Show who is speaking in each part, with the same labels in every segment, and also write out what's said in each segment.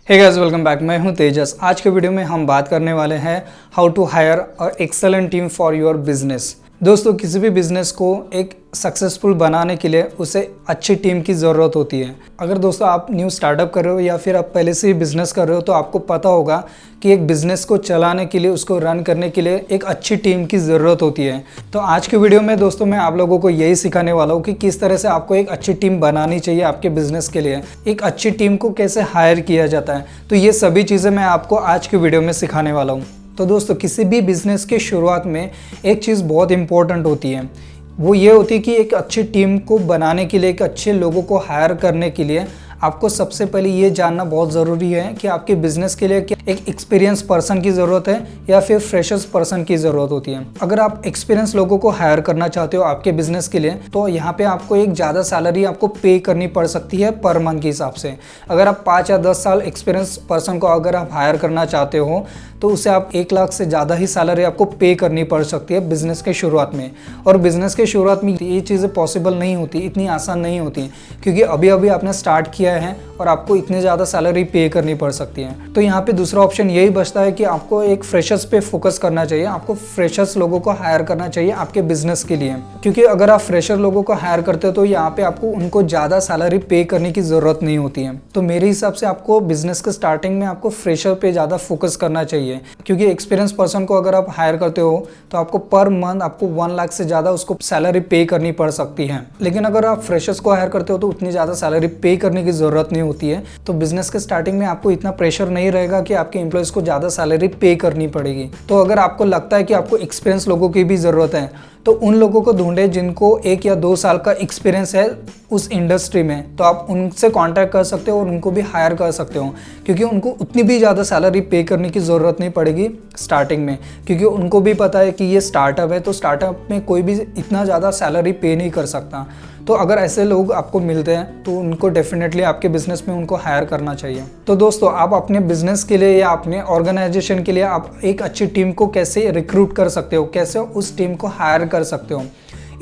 Speaker 1: Hey guys, welcome back. मैं हूं तेजस। आज के वीडियो में हम बात करने वाले हैं how to hire a excellent team for your business. दोस्तों, किसी भी बिजनेस को एक सक्सेसफुल बनाने के लिए उसे अच्छी टीम की ज़रूरत होती है। अगर दोस्तों आप न्यू स्टार्टअप कर रहे हो या फिर आप पहले से ही बिज़नेस कर रहे हो तो आपको पता होगा कि एक बिज़नेस को चलाने के लिए, उसको रन करने के लिए एक अच्छी टीम की ज़रूरत होती है। तो आज के वीडियो में दोस्तों मैं आप लोगों को यही सिखाने वाला हूँ कि किस तरह से आपको एक अच्छी टीम बनानी चाहिए आपके बिज़नेस के लिए, एक अच्छी टीम को कैसे हायर किया जाता है। तो ये सभी चीज़ें मैं आपको आज के वीडियो में सिखाने वाला हूँ। तो दोस्तों, किसी भी बिज़नेस के शुरुआत में एक चीज़ बहुत इंपॉर्टेंट होती है, वो ये होती है कि एक अच्छी टीम को बनाने के लिए, एक अच्छे लोगों को हायर करने के लिए आपको सबसे पहले ये जानना बहुत ज़रूरी है कि आपके बिज़नेस के लिए एक एक्सपीरियंस पर्सन की ज़रूरत है या फिर फ्रेशर्स पर्सन की ज़रूरत होती है। अगर आप एक्सपीरियंस लोगों को हायर करना चाहते हो आपके बिज़नेस के लिए तो यहाँ पे आपको एक ज़्यादा सैलरी आपको पे करनी पड़ सकती है पर मंथ के हिसाब से। अगर आप 5 या 10 साल एक्सपीरियंस पर्सन को अगर आप हायर करना चाहते हो तो उसे आप 1 लाख से ज़्यादा ही सैलरी आपको पे करनी पड़ सकती है बिज़नेस के शुरुआत में। और बिज़नेस के शुरुआत में ये चीज़ें पॉसिबल नहीं होती, इतनी आसान नहीं होती, क्योंकि अभी अभी आपने स्टार्ट किया है और आपको इतने ज़्यादा सैलरी पे करनी पड़ सकती है। तो यहाँ पे दूसरा ऑप्शन यही बचता है कि आपको एक फ्रेशर्स पे फोकस करना चाहिए। आपको फ्रेशर्स लोगों को हायर करना चाहिए आपके बिजनेस के लिए, क्योंकि अगर आप फ्रेशर लोगों को हायर करते हो तो यहाँ पे आपको उनको ज़्यादा सैलरी पे करने की ज़रूरत नहीं होती है। तो मेरे हिसाब से आपको बिजनेस के स्टार्टिंग में आपको फ्रेशर पे ज़्यादा फोकस करना चाहिए, क्योंकि एक्सपीरियंस पर्सन को अगर आप हायर करते हो तो आपको पर मंथ आपको 1 लाख से ज़्यादा उसको सैलरी पे करनी पड़ सकती है। लेकिन अगर आप फ्रेशर्स को हायर करते हो तो उतनी ज़्यादा सैलरी पे करने की ज़रूरत नहीं होती है। तो बिजनेस के स्टार्टिंग में आपको इतना प्रेशर नहीं रहेगा कि आपके एम्प्लॉयज को ज़्यादा सैलरी पे करनी पड़ेगी। तो अगर आपको लगता है कि आपको एक्सपीरियंस लोगों की भी ज़रूरत है तो उन लोगों को ढूंढे जिनको 1 या 2 साल का एक्सपीरियंस है उस इंडस्ट्री में। तो आप उनसे कांटेक्ट कर सकते हो और उनको भी हायर कर सकते हो, क्योंकि उनको उतनी भी ज़्यादा सैलरी पे करने की ज़रूरत नहीं पड़ेगी स्टार्टिंग में, क्योंकि उनको भी पता है कि ये स्टार्टअप है तो स्टार्टअप में कोई भी इतना ज़्यादा सैलरी पे नहीं कर सकता। तो अगर ऐसे लोग आपको मिलते हैं तो उनको डेफिनेटली आपके बिजनेस में उनको हायर करना चाहिए। तो दोस्तों, आप अपने बिजनेस के लिए या अपने ऑर्गेनाइजेशन के लिए आप एक अच्छी टीम को कैसे रिक्रूट कर सकते हो, कैसे उस टीम को हायर कर सकते हो।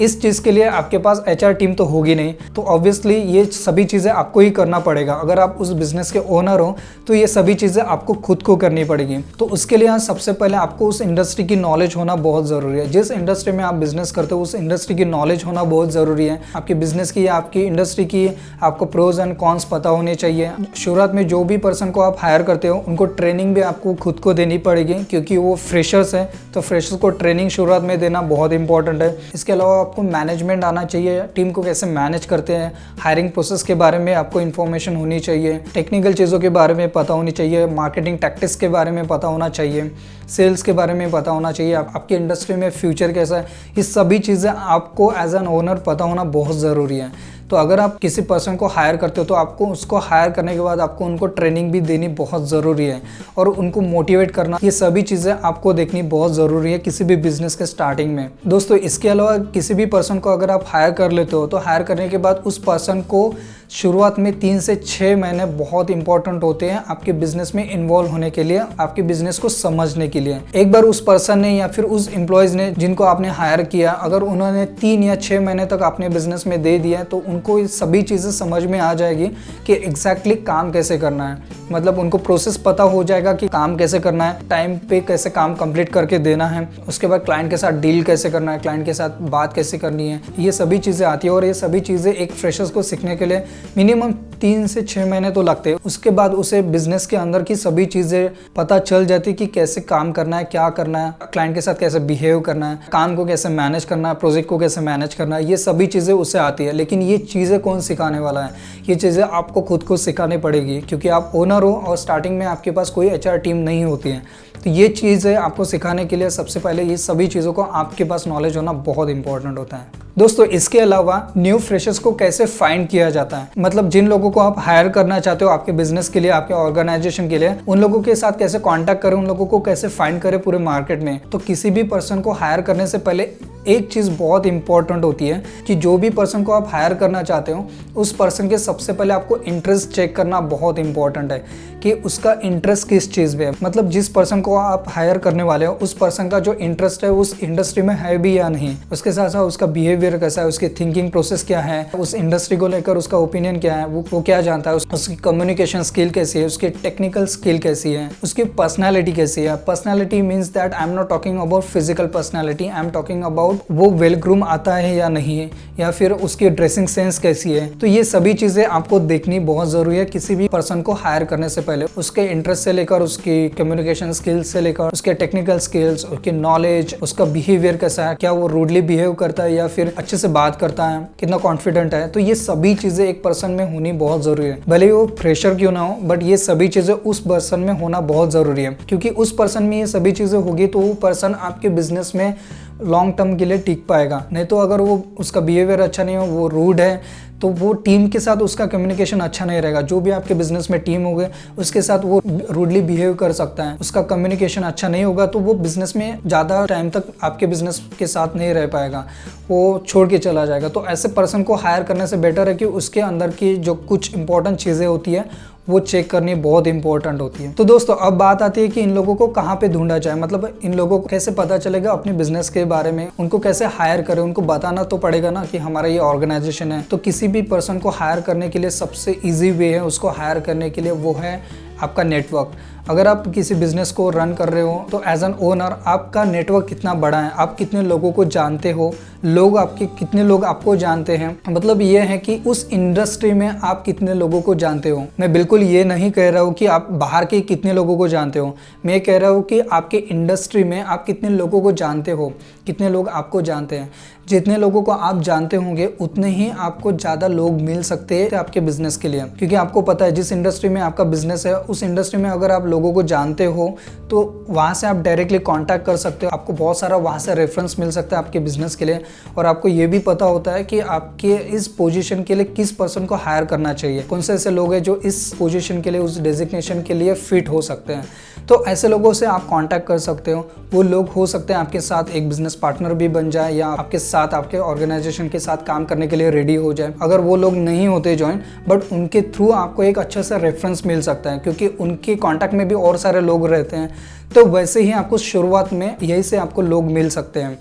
Speaker 1: इस चीज़ के लिए आपके पास HR टीम तो होगी नहीं, तो ऑब्वियसली ये सभी चीज़ें आपको ही करना पड़ेगा। अगर आप उस बिज़नेस के ओनर हो तो ये सभी चीज़ें आपको खुद को करनी पड़ेगी। तो उसके लिए सबसे पहले आपको उस इंडस्ट्री की नॉलेज होना बहुत ज़रूरी है। जिस इंडस्ट्री में आप बिज़नेस करते हो उस इंडस्ट्री की नॉलेज होना बहुत ज़रूरी है। आपके बिज़नेस की या आपकी इंडस्ट्री की आपको प्रोज एंड कॉन्स पता होने चाहिए। शुरुआत में जो भी पर्सन को आप हायर करते हो उनको ट्रेनिंग भी आपको खुद को देनी पड़ेगी, क्योंकि वो फ्रेशर्स हैं। तो फ्रेशर्स को ट्रेनिंग शुरुआत में देना बहुत इंपॉर्टेंट है। इसके अलावा आपको मैनेजमेंट आना चाहिए, टीम को कैसे मैनेज करते हैं, हायरिंग प्रोसेस के बारे में आपको इन्फॉर्मेशन होनी चाहिए, टेक्निकल चीज़ों के बारे में पता होनी चाहिए, मार्केटिंग टैक्टिक्स के बारे में पता होना चाहिए, सेल्स के बारे में पता होना चाहिए, आपकी इंडस्ट्री में फ्यूचर कैसा है। ये सभी चीज़ें आपको एज एन ओनर पता होना बहुत ज़रूरी है। तो अगर आप किसी पर्सन को हायर करते हो तो आपको उसको हायर करने के बाद आपको उनको ट्रेनिंग भी देनी बहुत ज़रूरी है और उनको मोटिवेट करना, ये सभी चीज़ें आपको देखनी बहुत ज़रूरी है किसी भी बिजनेस के स्टार्टिंग में। दोस्तों, इसके अलावा किसी भी पर्सन को अगर आप हायर कर लेते हो तो हायर करने के बाद उस पर्सन को शुरुआत में 3 से 6 महीने बहुत इंपॉर्टेंट होते हैं आपके बिजनेस में इन्वॉल्व होने के लिए, आपके बिजनेस को समझने के लिए। एक बार उस पर्सन ने या फिर उस एम्प्लॉयज़ ने जिनको आपने हायर किया, अगर उन्होंने 3 या 6 महीने तक अपने बिजनेस में दे दिया तो उनको सभी चीज़ें समझ में आ जाएगी कि एग्जैक्टली काम कैसे करना है। मतलब उनको प्रोसेस पता हो जाएगा कि काम कैसे करना है, टाइम पे कैसे काम कंप्लीट करके देना है, उसके बाद क्लाइंट के साथ डील कैसे करना है, क्लाइंट के साथ बात कैसे करनी है। ये सभी चीज़ें आती है और ये सभी चीज़ें एक फ्रेशर्स को सीखने के लिए मिनिमम 3 से 6 महीने तो लगते हैं। उसके बाद उसे बिजनेस के अंदर की सभी चीज़ें पता चल जाती कि कैसे काम करना है, क्या करना है, क्लाइंट के साथ कैसे बिहेव करना है, काम को कैसे मैनेज करना है, प्रोजेक्ट को कैसे मैनेज करना है। ये सभी चीज़ें उसे आती है। लेकिन ये चीज़ें कौन सिखाने वाला है? ये चीज़ें आपको खुद को सिखानी पड़ेगी, क्योंकि आप ओनर हो और स्टार्टिंग में आपके पास कोई HR टीम नहीं होती है। तो ये चीज़ें आपको सिखाने के लिए सबसे पहले ये सभी चीज़ों को आपके पास नॉलेज होना बहुत इंपॉर्टेंट होता है। दोस्तों, इसके अलावा न्यू फ्रेशर्स को कैसे फाइंड किया जाता है, मतलब जिन लोगों को आप हायर करना चाहते हो आपके बिजनेस के लिए, आपके ऑर्गेनाइजेशन के लिए, उन लोगों के साथ कैसे कांटेक्ट करें, उन लोगों को कैसे फाइंड करें पूरे मार्केट में। तो किसी भी पर्सन को हायर करने से पहले एक चीज़ बहुत इंपॉर्टेंट होती है कि जो भी पर्सन को आप हायर करना चाहते हो उस पर्सन के सबसे पहले आपको इंटरेस्ट चेक करना बहुत इंपॉर्टेंट है कि उसका इंटरेस्ट किस चीज़ में है। मतलब जिस पर्सन को आप हायर करने वाले हो उस पर्सन का जो इंटरेस्ट है उस इंडस्ट्री में है भी या नहीं, उसके साथ साथ उसका बिहेवियर कैसा है, उसकी थिंकिंग प्रोसेस क्या है, उस इंडस्ट्री को लेकर उसका ओपिनियन क्या है, वो क्या जानता है, उसकी कम्युनिकेशन स्किल कैसी है, उसकी टेक्निकल स्किल कैसी है, उसकी पर्सनैलिटी कैसी है। Personality means that I am not talking about physical personality, I am talking about वो वेल ग्रूम आता है या नहीं है, या फिर उसकी ड्रेसिंग सेंस कैसी है। तो ये सभी चीज़ें आपको देखनी बहुत ज़रूरी है किसी भी पर्सन को हायर करने से पहले। उसके इंटरेस्ट से लेकर उसकी कम्युनिकेशन स्किल्स से लेकर उसके टेक्निकल स्किल्स, उसकी नॉलेज, उसका बिहेवियर कैसा है, क्या वो रूडली बिहेव करता है या फिर अच्छे से बात करता है, कितना कॉन्फिडेंट है। तो ये सभी चीज़ें एक पर्सन में होनी बहुत ज़रूरी है, भले ही वो फ्रेशर क्यों ना हो, बट ये सभी चीज़ें उस पर्सन में होना बहुत ज़रूरी है। क्योंकि उस पर्सन में ये सभी चीज़ें होगी तो वो पर्सन आपके बिजनेस में लॉन्ग टर्म के लिए टिक पाएगा। नहीं तो अगर वो उसका बिहेवियर अच्छा नहीं हो, वो रूड है, तो वो टीम के साथ उसका कम्युनिकेशन अच्छा नहीं रहेगा। जो भी आपके बिजनेस में टीम होगे उसके साथ वो रूडली बिहेव कर सकता है, उसका कम्युनिकेशन अच्छा नहीं होगा तो वो बिजनेस में ज़्यादा टाइम तक आपके बिजनेस के साथ नहीं रह पाएगा, वो छोड़ के चला जाएगा। तो ऐसे पर्सन को हायर करने से बेटर है कि उसके अंदर की जो कुछ इंपॉर्टेंट चीज़ें होती है वो चेक करनी बहुत इंपॉर्टेंट होती है। तो दोस्तों अब बात आती है कि इन लोगों को कहाँ पे ढूंढा जाए, मतलब इन लोगों को कैसे पता चलेगा अपने बिजनेस के बारे में, उनको कैसे हायर करें। उनको बताना तो पड़ेगा ना कि हमारा ये ऑर्गेनाइजेशन है। तो किसी भी पर्सन को हायर करने के लिए सबसे ईजी वे है उसको हायर करने के लिए, वो है आपका नेटवर्क। अगर आप किसी बिजनेस को रन कर रहे हो तो एज एन ओनर आपका नेटवर्क कितना बड़ा है, आप कितने लोगों को जानते हो, लोग आपके कितने लोग आपको जानते हैं। मतलब ये है कि उस इंडस्ट्री में आप कितने लोगों को जानते हो। मैं बिल्कुल ये नहीं कह रहा हूँ कि आप बाहर के कितने लोगों को जानते हो, मैं कह रहा हूँ कि आपके इंडस्ट्री में आप कितने लोगों को जानते हो, कितने लोग आपको जानते हैं। जितने लोगों को आप जानते होंगे उतने ही आपको ज़्यादा लोग मिल सकते हैं आपके बिजनेस के लिए। क्योंकि आपको पता है जिस इंडस्ट्री में आपका बिजनेस है उस इंडस्ट्री में अगर आप लोगों को जानते हो तो वहाँ से आप डायरेक्टली कांटेक्ट कर सकते हो, आपको बहुत सारा वहाँ से रेफरेंस मिल सकता है आपके बिजनेस के लिए। और आपको ये भी पता होता है कि आपके इस पोजीशन के लिए किस पर्सन को हायर करना चाहिए, कौन से ऐसे लोग हैं जो इस पोजीशन के लिए, उस डेजिग्नेशन के लिए फिट हो सकते हैं। तो ऐसे लोगों से आप कांटेक्ट कर सकते हो। वो लोग हो सकते हैं आपके साथ एक बिजनेस पार्टनर भी बन जाए या आपके साथ आपके ऑर्गेनाइजेशन के साथ काम करने के लिए रेडी हो जाए। अगर वो लोग नहीं होते ज्वाइन, बट उनके थ्रू आपको एक अच्छा सा रेफरेंस मिल सकता है क्योंकि उनके कांटेक्ट में भी और सारे लोग रहते हैं। तो वैसे ही आपको शुरुआत में यही से आपको लोग मिल सकते हैं।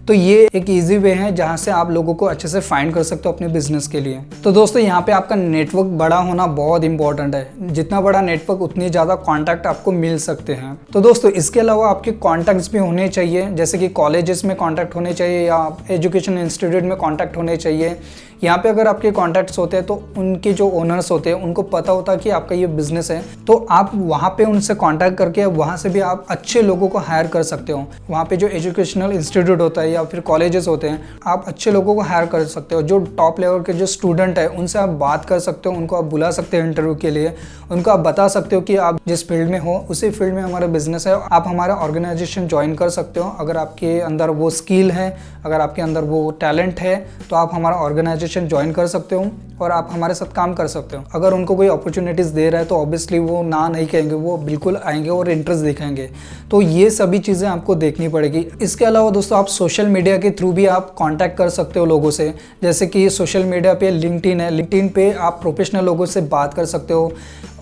Speaker 1: तो ये एक इजी वे है जहाँ से आप लोगों को अच्छे से फाइंड कर सकते हो अपने बिजनेस के लिए। तो दोस्तों यहाँ पे आपका नेटवर्क बड़ा होना बहुत इंपॉर्टेंट है। जितना बड़ा नेटवर्क उतनी ज़्यादा कॉन्टैक्ट आपको मिल सकते हैं। तो दोस्तों इसके अलावा आपके कॉन्टैक्ट्स भी होने चाहिए, जैसे कि कॉलेजेस में कॉन्टैक्ट होने चाहिए या एजुकेशन इंस्टीट्यूट में कॉन्टैक्ट होने चाहिए। यहाँ पे अगर आपके कॉन्टैक्ट्स होते हैं तो उनके जो ओनर्स होते हैं उनको पता होता है कि आपका ये बिजनेस है, तो आप वहाँ पे उनसे कॉन्टैक्ट करके वहाँ से भी आप अच्छे लोगों को हायर कर सकते हो। वहाँ पे जो एजुकेशनल इंस्टीट्यूट होता है या फिर कॉलेजेस होते हैं, आप अच्छे लोगों को हायर कर सकते हो। जो टॉप लेवल के जो स्टूडेंट है उनसे आप बात कर सकते हो, उनको आप बुला सकते हो इंटरव्यू के लिए। उनको आप बता सकते हो कि आप जिस फील्ड में हो उसी फील्ड में हमारा बिजनेस है, आप हमारा ऑर्गेनाइजेशन ज्वाइन कर सकते हो। अगर आपके अंदर वो स्किल है, अगर आपके अंदर वो टैलेंट है तो आप हमारा ऑर्गेनाइजेशन ज्वाइन कर सकते हो और आप हमारे साथ काम कर सकते हो। अगर उनको कोई अपॉर्चुनिटीज़ दे रहा है तो ऑब्वियसली वो ना नहीं कहेंगे, वो बिल्कुल आएंगे और इंटरेस्ट दिखाएंगे। तो ये सभी चीज़ें आपको देखनी पड़ेगी। इसके अलावा दोस्तों आप सोशल मीडिया के थ्रू भी आप कांटेक्ट कर सकते हो लोगों से। जैसे कि सोशल मीडिया पे लिंक्डइन है, लिंक्डइन पे आप प्रोफेशनल लोगों से बात कर सकते हो।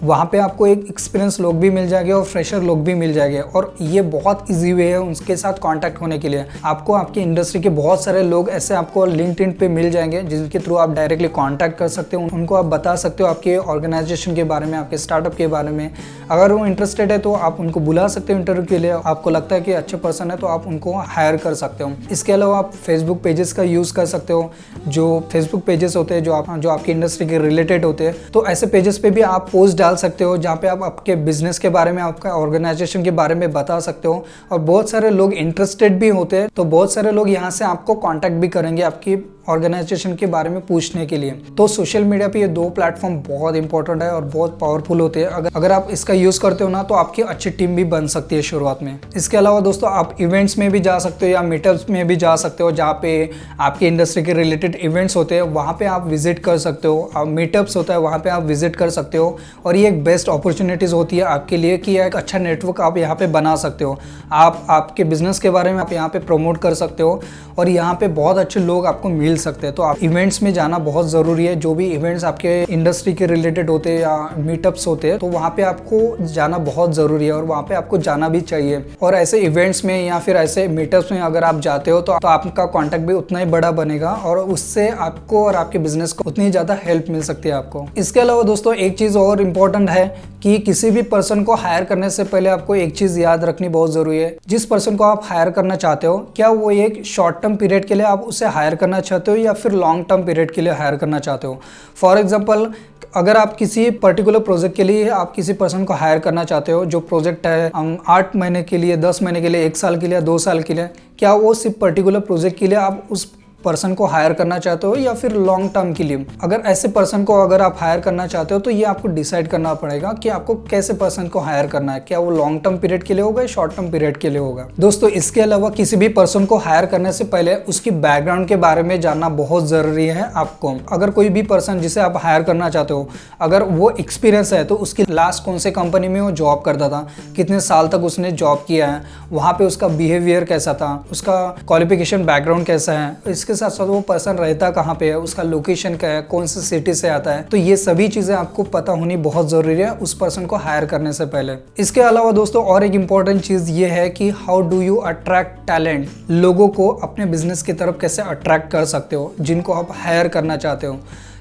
Speaker 1: वहाँ पे आपको एक एक्सपीरियंस लोग भी मिल जाएंगे और फ्रेशर लोग भी मिल जाएंगे और ये बहुत इजी वे है उनके साथ कांटेक्ट होने के लिए। आपको आपकी इंडस्ट्री के बहुत सारे लोग ऐसे आपको लिंक्डइन पे मिल जाएंगे जिनके थ्रू आप डायरेक्टली कांटेक्ट कर सकते हो। उनको आप बता सकते हो आपके ऑर्गेनाइजेशन के बारे में, आपके स्टार्टअप के बारे में। अगर वो इंटरेस्टेड है तो आप उनको बुला सकते हो इंटरव्यू के लिए। आपको लगता है कि अच्छे पर्सन है तो आप उनको हायर कर सकते हो। इसके अलावा आप फेसबुक पेजेस का यूज़ कर सकते हो। जो फेसबुक पेजेस होते हैं जो आपकी इंडस्ट्री के रिलेटेड होते हैं, तो ऐसे पेजेस पे भी आप पोस्ट डाल सकते हो जहाँ पे आप आपके बिजनेस के बारे में, आपका ऑर्गेनाइजेशन के बारे में बता सकते हो। और बहुत सारे लोग इंटरेस्टेड भी होते हैं, तो बहुत सारे लोग यहाँ से आपको कांटेक्ट भी करेंगे आपकी ऑर्गेनाइजेशन के बारे में पूछने के लिए। तो सोशल मीडिया पे ये दो प्लेटफॉर्म बहुत इंपॉर्टेंट है और बहुत पावरफुल होते हैं। अगर आप इसका यूज करते हो ना तो आपकी अच्छी टीम भी बन सकती है शुरुआत में। इसके अलावा दोस्तों आप इवेंट्स में भी जा सकते हो या मीटअप्स में भी जा सकते हो, जहाँ पे आपके इंडस्ट्री के रिलेटेड इवेंट्स होते हैं वहाँ पे आप विजिट कर सकते हो। मीटअप्स होता है वहाँ पे आप विजिट कर सकते हो और ये एक बेस्ट अपॉर्चुनिटीज होती है आपके लिए कि एक अच्छा नेटवर्क आप यहाँ पे बना सकते हो। आप आपके बिजनेस के बारे में आप यहाँ पे प्रमोट कर सकते हो और यहाँ पे बहुत अच्छे लोग आपको मिल सकते हैं। तो आप इवेंट्स में जाना बहुत ज़रूरी है। जो भी इवेंट्स आपके इंडस्ट्री के रिलेटेड होते हैं या मीटअप्स होते हैं तो वहाँ पे आपको जाना बहुत ज़रूरी है और वहाँ पे आपको जाना भी चाहिए। और ऐसे इवेंट्स में या फिर ऐसे मीटअप्स में अगर आप जाते हो तो आपका कॉन्टैक्ट भी उतना ही बड़ा बनेगा और उससे आपको और आपके बिजनेस को उतनी ज़्यादा हेल्प मिल सकती है आपको। इसके अलावा दोस्तों एक चीज़ और इम्पोर्टेंट है कि किसी भी पर्सन को हायर करने से पहले आपको एक चीज़ याद रखनी बहुत ज़रूरी है। जिस पर्सन को आप हायर करना चाहते हो, क्या वो एक शॉर्ट टर्म पीरियड के लिए आप उसे हायर करना चाहते हो या फिर लॉन्ग टर्म पीरियड के लिए हायर करना चाहते हो। फॉर एग्जाम्पल, अगर आप किसी पर्टिकुलर प्रोजेक्ट के लिए आप किसी पर्सन को हायर करना चाहते हो, जो प्रोजेक्ट है 8 महीने के लिए, 10 महीने के लिए, 1 साल के लिए, 2 साल के लिए, क्या वो सिर्फ पर्टिकुलर प्रोजेक्ट के लिए आप उस पर्सन को हायर करना चाहते हो या फिर लॉन्ग टर्म के लिए। अगर ऐसे पर्सन को अगर आप हायर करना चाहते हो तो ये आपको डिसाइड करना पड़ेगा कि आपको कैसे पर्सन को हायर करना है। क्या वो लॉन्ग टर्म पीरियड के लिए होगा या शॉर्ट टर्म पीरियड के लिए होगा। दोस्तों इसके अलावा किसी भी पर्सन को हायर करने से पहले उसकी बैकग्राउंड के बारे में जानना बहुत जरूरी है आपको। अगर कोई भी पर्सन जिसे आप हायर करना चाहते हो अगर वो एक्सपीरियंस है तो उसकी लास्ट कौन से कंपनी में वो जॉब करता था, कितने साल तक उसने जॉब किया है, वहाँ पे उसका बिहेवियर कैसा था, उसका क्वालिफिकेशन बैकग्राउंड कैसा है, इसके साथ साथ वो पर्सन रहता कहाँ पे है, उसका लोकेशन क्या है, कौन से सिटी से आता है। तो ये सभी चीजें आपको पता होनी बहुत जरूरी है उस पर्सन को हायर करने से पहले। इसके अलावा दोस्तों और एक इम्पॉर्टेंट चीज ये है कि how do you attract talent. लोगों को अपने बिजनेस की तरफ कैसे अट्रैक्ट कर सकते हो जिनको आप हायर करना चाहते हो।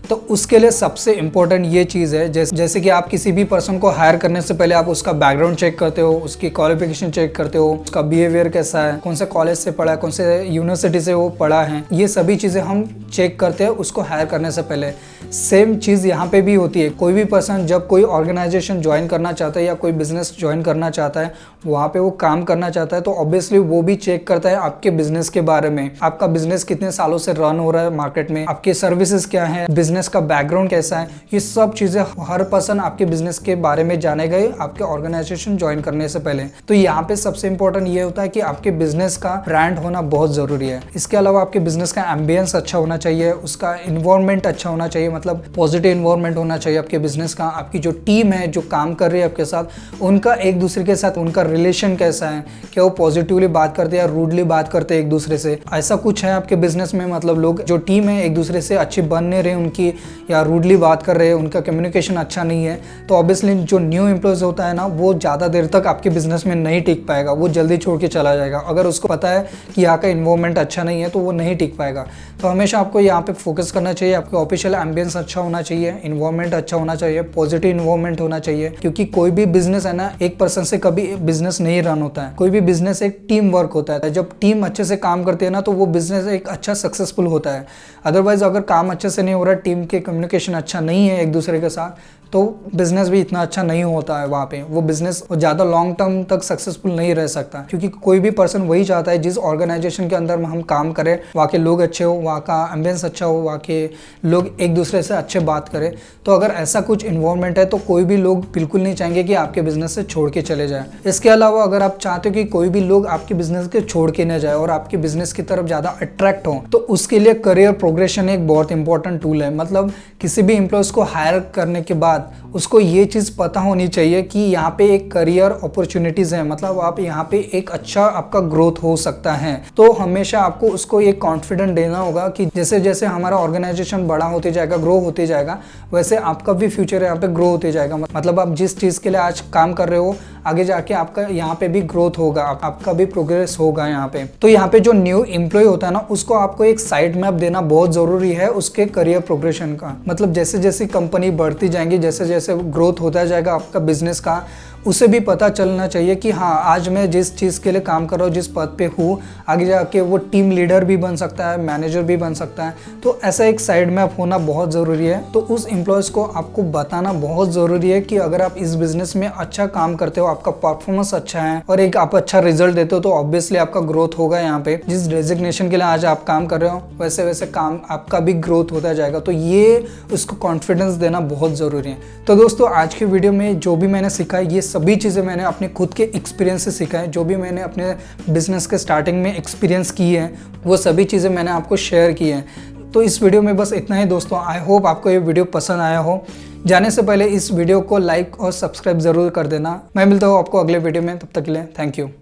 Speaker 1: तो उसके लिए सबसे इम्पोर्टेंट ये चीज़ है जैसे कि आप किसी भी पर्सन को हायर करने से पहले आप उसका बैकग्राउंड चेक करते हो, उसकी क्वालिफिकेशन चेक करते हो, उसका बिहेवियर कैसा है, कौन से कॉलेज से पढ़ा है, कौन से यूनिवर्सिटी से वो पढ़ा है। ये सभी चीज़ें हम चेक करते हैं उसको हायर करने से पहले। सेम चीज़ यहाँ पे भी होती है। कोई भी पर्सन जब कोई ऑर्गेनाइजेशन ज्वाइन करना चाहता है या कोई बिजनेस ज्वाइन करना चाहता है, वहाँ पे वो काम करना चाहता है, तो ऑब्वियसली वो भी चेक करता है आपके बिजनेस के बारे में। आपका बिजनेस कितने सालों से रन हो रहा है मार्केट में, आपके सर्विसेज क्या है, बिजनेस का बैकग्राउंड कैसा है। ये सब चीज़ें हर पर्सन आपके बिजनेस के बारे में जाने गए आपके ऑर्गेनाइजेशन ज्वाइन करने से पहले। तो यहाँ पे सबसे इंपॉर्टेंट ये होता है कि आपके बिजनेस का ब्रांड होना बहुत ज़रूरी है। इसके अलावा आपके बिजनेस का एम्बियंस अच्छा होना चाहिए, उसका इन्वायरमेंट अच्छा होना चाहिए, मतलब पॉजिटिव इन्वायरमेंट होना चाहिए आपके बिजनेस का। आपकी जो टीम है जो काम कर रही है आपके साथ, उनका एक दूसरे के साथ उनका रिलेशन कैसा है, क्या वो पॉजिटिवली बात करते हैं या रूडली बात करते हैं एक दूसरे से। ऐसा कुछ है आपके बिजनेस में, मतलब लोग जो टीम है एक दूसरे से अच्छी बन नहीं रहे उनकी, या रूडली बात कर रहे हैं, उनका कम्युनिकेशन अच्छा नहीं है, तो ऑब्वियसली जो न्यू एम्प्लॉयज होता है ना वो ज़्यादा देर तक आपके बिजनेस में नहीं टिक पाएगा, वो जल्दी छोड़ के चला जाएगा। अगर उसको पता है कि यहाँ का इन्वायरमेंट अच्छा नहीं है तो वो नहीं टिक पाएगा। तो हमेशा आपको यहाँ पे फोकस करना चाहिए, आपके ऑफिशियल एम्बियंस अच्छा होना चाहिए, इन्वायरमेंट अच्छा होना चाहिए, पॉजिटिव इन्वायरमेंट होना चाहिए। क्योंकि कोई भी बिजनेस है ना, एक पर्सन से कभी बिजनेस नहीं रन होता है। कोई भी बिजनेस एक टीम वर्क होता है। जब टीम अच्छे से काम करती है ना तो वो बिजनेस एक अच्छा सक्सेसफुल होता है। अदरवाइज अगर काम अच्छे से नहीं हो रहा, टीम के कम्युनिकेशन अच्छा नहीं है एक दूसरे के साथ, तो बिजनेस भी इतना अच्छा नहीं होता है। वहाँ पे वो बिजनेस ज़्यादा लॉन्ग टर्म तक सक्सेसफुल नहीं रह सकता। क्योंकि कोई भी पर्सन वही चाहता है जिस ऑर्गेनाइजेशन के अंदर में हम काम करें वहाँ के लोग अच्छे हो, वहाँ का एम्बियंस अच्छा हो, वहाँ के लोग एक दूसरे से अच्छे बात करें। तो अगर ऐसा कुछ इन्वॉल्वमेंट है तो कोई भी लोग बिल्कुल नहीं चाहेंगे कि आपके बिजनेस से छोड़ के चले जाए। इसके अलावा अगर आप चाहते हो कि कोई भी लोग आपके बिजनेस के छोड़ के न जाए और आपके बिजनेस की तरफ ज़्यादा अट्रैक्ट हो, तो उसके लिए करियर प्रोग्रेशन एक बहुत इंपॉर्टेंट टूल है। मतलब किसी भी एम्प्लॉयज़ को हायर करने के बाद उसको ये चीज़ पता होनी चाहिए कि यहाँ पे एक करियर अपॉर्चुनिटीज़ है, मतलब आप यहाँ पे एक अच्छा आपका ग्रोथ हो सकता है। तो हमेशा आपको उसको एक कॉन्फिडेंट देना होगा कि जैसे जैसे हमारा ऑर्गेनाइजेशन बड़ा होते जाएगा, ग्रो होते जाएगा, वैसे आपका भी फ्यूचर यहाँ पे ग्रो होते जाएगा। मतलब आप जिस चीज़ के लिए आज काम कर रहे हो आगे जाके आपका यहाँ पे भी ग्रोथ होगा, आपका भी प्रोग्रेस होगा यहाँ पे। तो यहाँ पे जो न्यू एम्प्लॉय होता है ना, उसको आपको एक साइड मैप देना बहुत ज़रूरी है उसके करियर प्रोग्रेशन का। मतलब जैसे जैसे कंपनी बढ़ती जाएंगी, जैसे जैसे ग्रोथ होता जाएगा आपका बिजनेस का, उसे भी पता चलना चाहिए कि हाँ आज मैं जिस चीज़ के लिए काम कर रहा हूँ, जिस पद पे हूँ, आगे जाके वो टीम लीडर भी बन सकता है, मैनेजर भी बन सकता है। तो ऐसा एक साइड मैप होना बहुत ज़रूरी है। तो उस एम्प्लॉयज़ को आपको बताना बहुत ज़रूरी है कि अगर आप इस बिज़नेस में अच्छा काम करते हो, आपका परफॉर्मेंस अच्छा है और एक आप अच्छा रिजल्ट देते हो तो ऑब्वियसली आपका ग्रोथ होगा। यहाँ पे जिस डेजिग्नेशन के लिए आज आप काम कर रहे हो वैसे वैसे काम आपका भी ग्रोथ होता जाएगा। तो ये उसको कॉन्फिडेंस देना बहुत ज़रूरी है। तो दोस्तों आज की वीडियो में जो भी मैंने सीखा है ये सभी चीज़ें मैंने अपने खुद के एक्सपीरियंस से सीखा है। जो भी मैंने अपने बिजनेस के स्टार्टिंग में एक्सपीरियंस की है वो सभी चीज़ें मैंने आपको शेयर की हैं। तो इस वीडियो में बस इतना ही दोस्तों। आई होप आपको ये वीडियो पसंद आया हो। जाने से पहले इस वीडियो को लाइक और सब्सक्राइब ज़रूर कर देना। मैं मिलता हूँ आपको अगले वीडियो में, तब तक के लिए थैंक यू।